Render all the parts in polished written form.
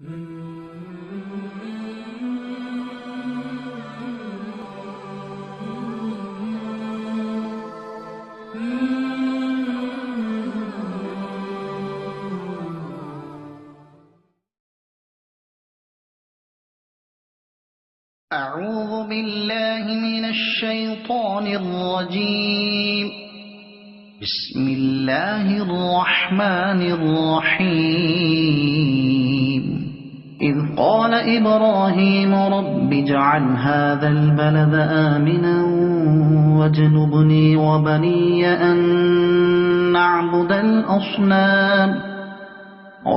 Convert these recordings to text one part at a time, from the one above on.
أعوذ بالله من الشيطان الرجيم. بسم الله الرحمن الرحيم. إذ قال إبراهيم رب اجعل هذا البلد آمنا واجنبني وبني أن نعبد الأصنام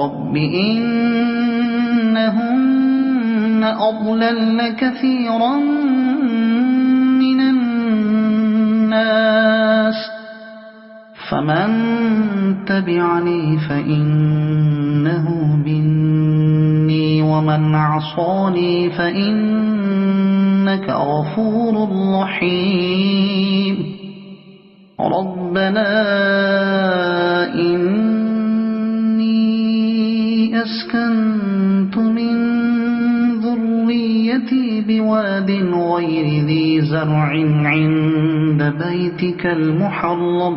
رب إنهن أضللن كثيرا من الناس فمن تبعني فإنه مني ومن عصاني فإنك غفور رحيم. ربنا إني أسكنت من ذريتي بواد غير ذي زرع عند بيتك المحرم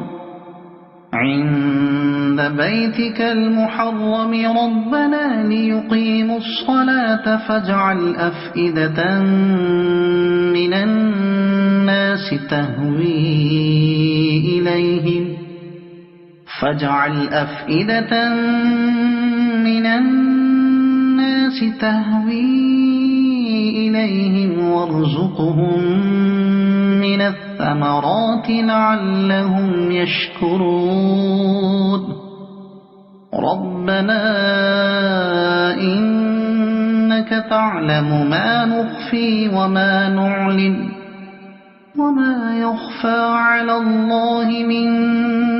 ربنا ليقيموا الصلاة فاجعل أفئدة من الناس تهوي إليهم وارزقهم من الثمرات لعلهم يشكرون. ربنا إنك تعلم ما نخفي وما نعلن وما يخفى على الله من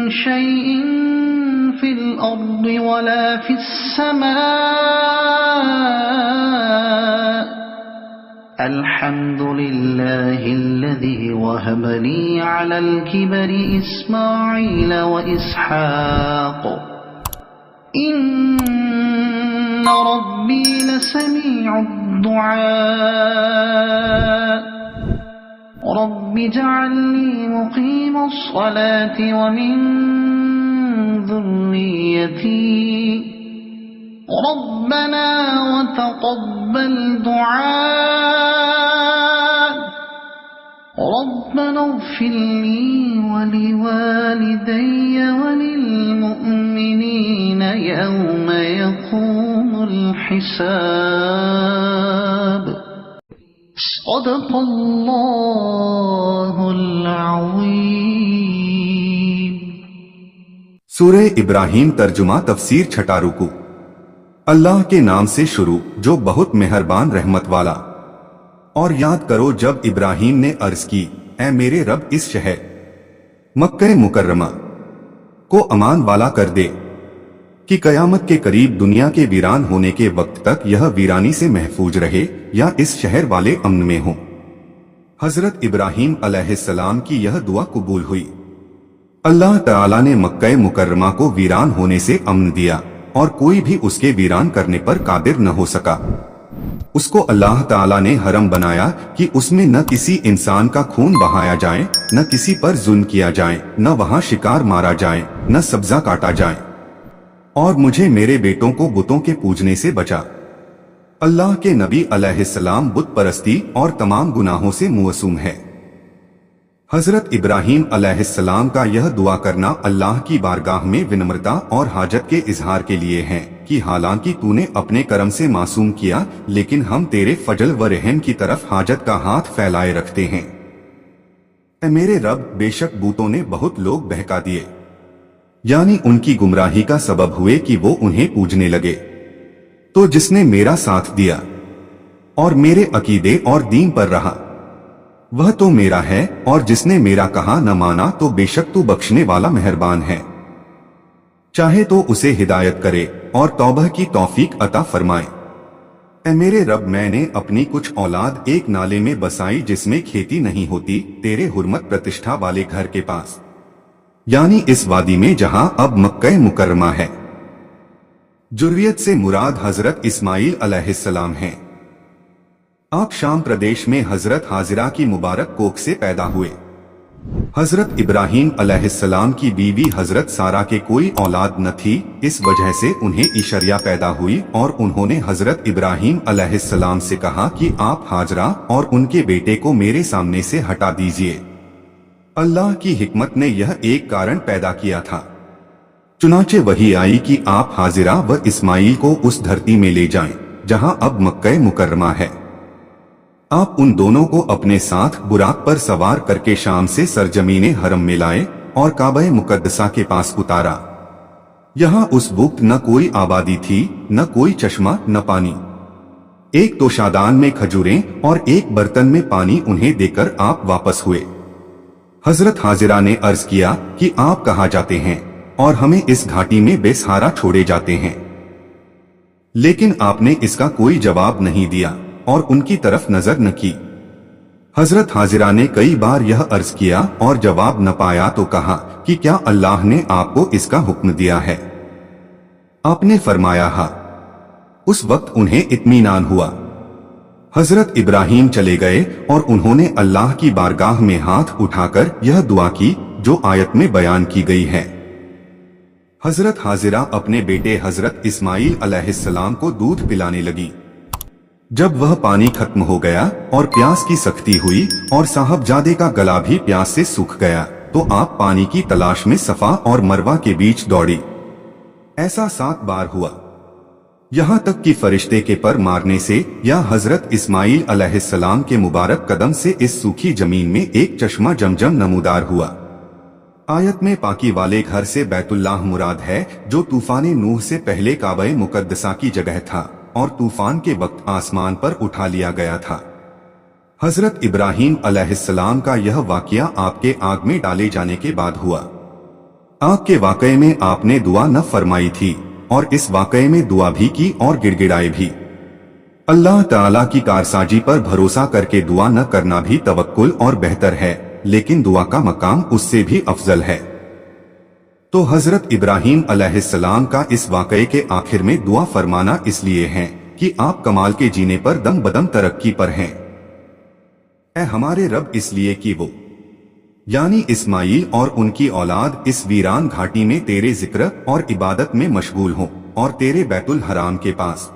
شيء في الأرض ولا في السماء. الحمد لله الذي وهب لي على الكبر إسماعيل وإسحاق إن ربي لسميع الدعاء. رب اجعلني مقيم الصلاة ومن ذريتي ربنا وتقبل دعاء. ربنا اغفر لي ولوالدي وللمؤمنين يوم يقوم الحساب. صدق الله العظيم. سورہ ابراہیم ترجمہ تفسیر چھٹا رکو. اللہ کے نام سے شروع جو بہت مہربان رحمت والا. اور یاد کرو جب ابراہیم نے عرض کی اے میرے رب اس شہر مکہ مکرمہ کو امان والا کر دے کہ قیامت کے قریب دنیا کے ویران ہونے کے وقت تک یہ ویرانی سے محفوظ رہے یا اس شہر والے امن میں ہوں. حضرت ابراہیم علیہ السلام کی یہ دعا قبول ہوئی. اللہ تعالیٰ نے مکہ مکرمہ کو ویران ہونے سے امن دیا اور کوئی بھی اس کے ویران کرنے پر قادر نہ ہو سکا. اس کو اللہ تعالیٰ نے حرم بنایا کہ اس میں نہ کسی انسان کا خون بہایا جائے، نہ کسی پر ظلم کیا جائے، نہ وہاں شکار مارا جائے، نہ سبزہ کاٹا جائے. اور مجھے میرے بیٹوں کو بتوں کے پوجنے سے بچا. اللہ کے نبی علیہ السلام بت پرستی اور تمام گناہوں سے معصوم ہے. حضرت ابراہیم علیہ السلام کا یہ دعا کرنا اللہ کی بارگاہ میں ونمرتا اور حاجت کے اظہار کے لیے ہے کہ حالانکہ تو نے اپنے کرم سے معصوم کیا لیکن ہم تیرے فضل و رحم کی طرف حاجت کا ہاتھ پھیلائے رکھتے ہیں. اے میرے رب بے شک بتوں نے بہت لوگ بہکا دیے، یعنی ان کی گمراہی کا سبب ہوئے کہ وہ انہیں پوجنے لگے. تو جس نے میرا ساتھ دیا اور میرے عقیدے اور دین پر رہا وہ تو میرا ہے، اور جس نے میرا کہا نہ مانا تو بے شک تو بخشنے والا مہربان ہے. چاہے تو اسے ہدایت کرے اور توبہ کی توفیق عطا فرمائے. اے میرے رب میں نے اپنی کچھ اولاد ایک نالے میں بسائی جس میں کھیتی نہیں ہوتی، تیرے حرمت پرتشٹھا والے گھر کے پاس، یعنی اس وادی میں جہاں اب مکہ مکرمہ ہے. जुर्रियत से मुराद हजरत इस्माइल अलैहिस्सलाम हैं। आप शाम प्रदेश में हजरत हाजिरा की मुबारक कोख से पैदा हुए। हजरत इब्राहीम अलैहिस्सलाम की बीवी हजरत सारा के कोई औलाद न थी, इस वजह से उन्हें ईशरिया पैदा हुई और उन्होंने हजरत इब्राहीम अलैहिस्सलाम से कहा कि आप हाजरा और उनके बेटे को मेरे सामने से हटा दीजिए। अल्लाह की हिकमत ने यह एक कारण पैदा किया था। चुनाचे वही आई कि आप हाजिरा व इस्माइल को उस धरती में ले जाएं, जहां अब मक्का मुकर्रमा है। आप उन दोनों को अपने साथ बुराक पर सवार करके शाम से सरजमीने हरम में लाए और काबा मुकद्दसा के पास उतारा। यहाँ उस वक्त न कोई आबादी थी, न कोई चश्मा, न पानी। एक तोशादान में खजूरें और एक बर्तन में पानी उन्हें देकर आप वापस हुए। हजरत हाजिरा ने अर्ज किया कि आप कहाँ जाते हैं और हमें इस घाटी में बेसहारा छोड़े जाते हैं, लेकिन आपने इसका कोई जवाब नहीं दिया और उनकी तरफ नजर न की। हजरत हाजिरा ने कई बार यह अर्ज किया और जवाब न पाया तो कहा कि क्या अल्लाह ने आपको इसका हुक्म दिया है? आपने फरमाया हाँ। उस वक्त उन्हें इत्मीनान हुआ। हजरत इब्राहीम चले गए और उन्होंने अल्लाह की बारगाह में हाथ उठाकर यह दुआ की जो आयत में बयान की गई है। हजरत हाजिरा अपने बेटे हजरत इस्माइल अलैहिस्सलाम को दूध पिलाने लगी। जब वह पानी खत्म हो गया और प्यास की सख्ती हुई और साहबजादे का गला भी प्यास से सूख गया, तो आप पानी की तलाश में सफा और मरवा के बीच दौड़ी। ऐसा 7 बार हुआ, यहाँ तक कि फरिश्ते के पर मारने से या हजरत इस्माइल अलैहिस्सलाम के मुबारक कदम से इस सूखी जमीन में एक चश्मा जमजम नमूदार हुआ। आयत में पाकी वाले घर से बैतुल्लाह मुराद है, जो तूफान नूह से पहले काबा मुकद्दसा की जगह था और तूफान के वक्त आसमान पर उठा लिया गया था। हजरत इब्राहीम अलैहिस्सलाम का यह वाकया आपके आग में डाले जाने के बाद हुआ। आग के वाकये में आपने दुआ न फरमाई थी और इस वाकये में दुआ भी की और गिड़गिड़ाए भी। अल्लाह ताला की कारसाजी पर भरोसा करके दुआ न करना भी तवक्कुल और बेहतर है, लेकिन दुआ का मकाम उससे भी अफजल है। तो हजरत इब्राहीम अलैहिस्सलाम का इस वाकये के आखिर में दुआ फरमाना इसलिए है कि आप कमाल के जीने पर दम बदम तरक्की पर हैं। ऐ हमारे रब, इसलिए कि वो यानी इस्माइल और उनकी औलाद इस वीरान घाटी में तेरे जिक्र और इबादत में मशगूल हों और तेरे बैतुल हराम के पास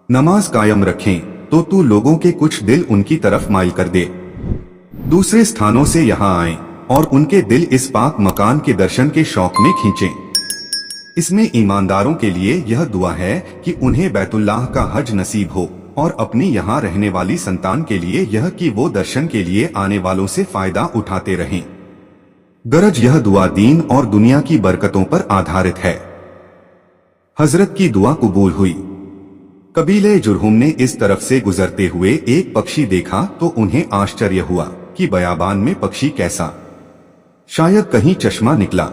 नमाज कायम रखें, तो तू लोगों के कुछ दिल उनकी तरफ माइल कर दे, दूसरे स्थानों से यहाँ आएं और उनके दिल इस पाक मकान के दर्शन के शौक में खींचें। इसमें ईमानदारों के लिए यह दुआ है कि उन्हें बैतुल्लाह का हज नसीब हो और अपनी यहाँ रहने वाली संतान के लिए यह कि वो दर्शन के लिए आने वालों से फायदा उठाते रहें। गरज यह दुआ दीन और दुनिया की बरकतों पर आधारित है। हजरत की दुआ कबूल हुई। कबीले जुरहुम ने इस तरफ से गुजरते हुए एक पक्षी देखा तो उन्हें आश्चर्य हुआ कि बयाबान में पक्षी कैसा, शायद कहीं चश्मा निकला।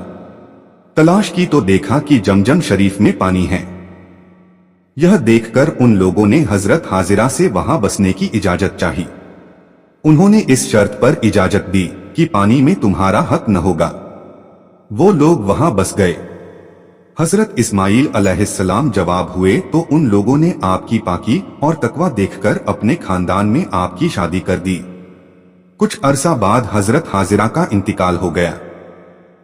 तलाश की तो देखा कि जमजम शरीफ में पानी है। यह देखकर उन लोगों ने हजरत हाजिरा से वहां बसने की इजाजत चाही। उन्होंने इस शर्त पर इजाजत दी कि पानी में तुम्हारा हक न होगा। वो लोग वहां बस गए। हजरत इस्माइल अलैहिस्सलाम जवाब हुए तो उन लोगों ने आपकी पाकी और तकवा देखकर अपने खानदान में आपकी शादी कर दी। कुछ अरसा बाद हजरत हाजिरा का इंतकाल हो गया।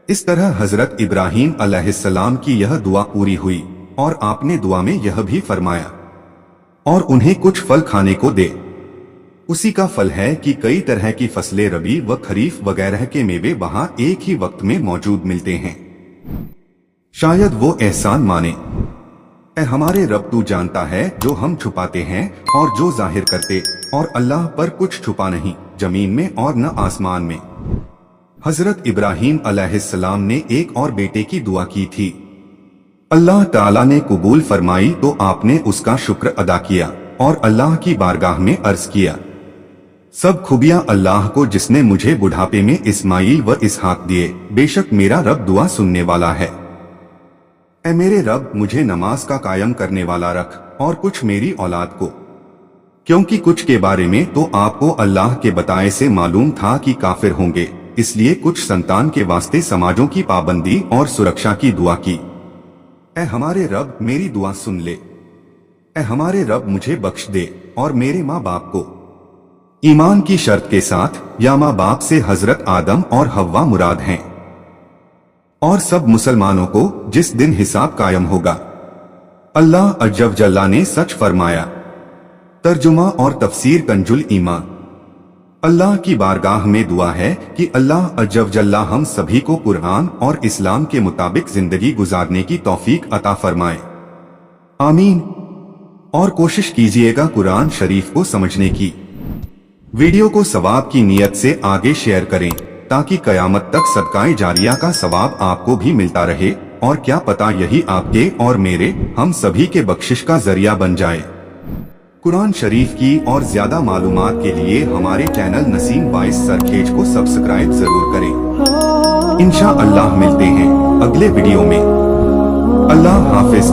इस तरह हजरत इब्राहीम अलैहिस्सलाम की यह दुआ पूरी हुई और आपने दुआ में यह भी फरमाया, और उन्हें कुछ फल खाने को दे। उसी का फल है कि कई तरह की फसलें रबी व खरीफ वगैरह के मेवे वहां एक ही वक्त में मौजूद मिलते हैं। शायद वो एहसान माने। ऐ हमारे रब, तू जानता है जो हम छुपाते हैं और जो जाहिर करते, और अल्लाह पर कुछ छुपा नहीं, जमीन में और न आसमान में। हजरत इब्राहीम अलैहिस्सलाम ने एक और बेटे की दुआ की थी। अल्लाह ताला ने कबूल फरमाई तो आपने उसका शुक्र अदा किया और अल्लाह की बारगाह में अर्ज किया, सब खूबियां अल्लाह को जिसने मुझे बुढ़ापे में इस्माइल व इसहाक दिए, बेशक मेरा रब दुआ सुनने वाला है। ऐ मेरे रब, मुझे नमाज का कायम करने वाला रख और कुछ मेरी औलाद को, क्योंकि कुछ के बारे में तो आपको अल्लाह के बताए से मालूम था कि काफिर होंगे, इसलिए कुछ संतान के वास्ते समाजों की पाबंदी और सुरक्षा की दुआ की। اے ہمارے رب میری دعا سن لے، اے ہمارے رب مجھے بخش دے اور میرے ماں باپ کو۔ ایمان کی شرط کے ساتھ یا ماں باپ سے حضرت آدم اور حوا مراد ہیں، اور سب مسلمانوں کو جس دن حساب قائم ہوگا۔ اللہ عز و جل نے سچ فرمایا۔ ترجمہ اور تفسیر کنز الایمان۔ اللہ کی بارگاہ میں دعا ہے کہ اللہ عز و جل ہم سبھی کو قرآن اور اسلام کے مطابق زندگی گزارنے کی توفیق عطا فرمائے، آمین۔ اور کوشش کیجئے گا قرآن شریف کو سمجھنے کی۔ ویڈیو کو ثواب کی نیت سے آگے شیئر کریں تاکہ قیامت تک صدقہ جاریہ کا ثواب آپ کو بھی ملتا رہے، اور کیا پتہ یہی آپ کے اور میرے ہم سبھی کے بخشش کا ذریعہ بن جائے۔ قرآن شریف کی اور زیادہ معلومات کے لیے ہمارے چینل نسیم وائس سرکھیج کو سبسکرائب ضرور کریں۔ انشاءاللہ ملتے ہیں اگلے ویڈیو میں۔ اللہ حافظ۔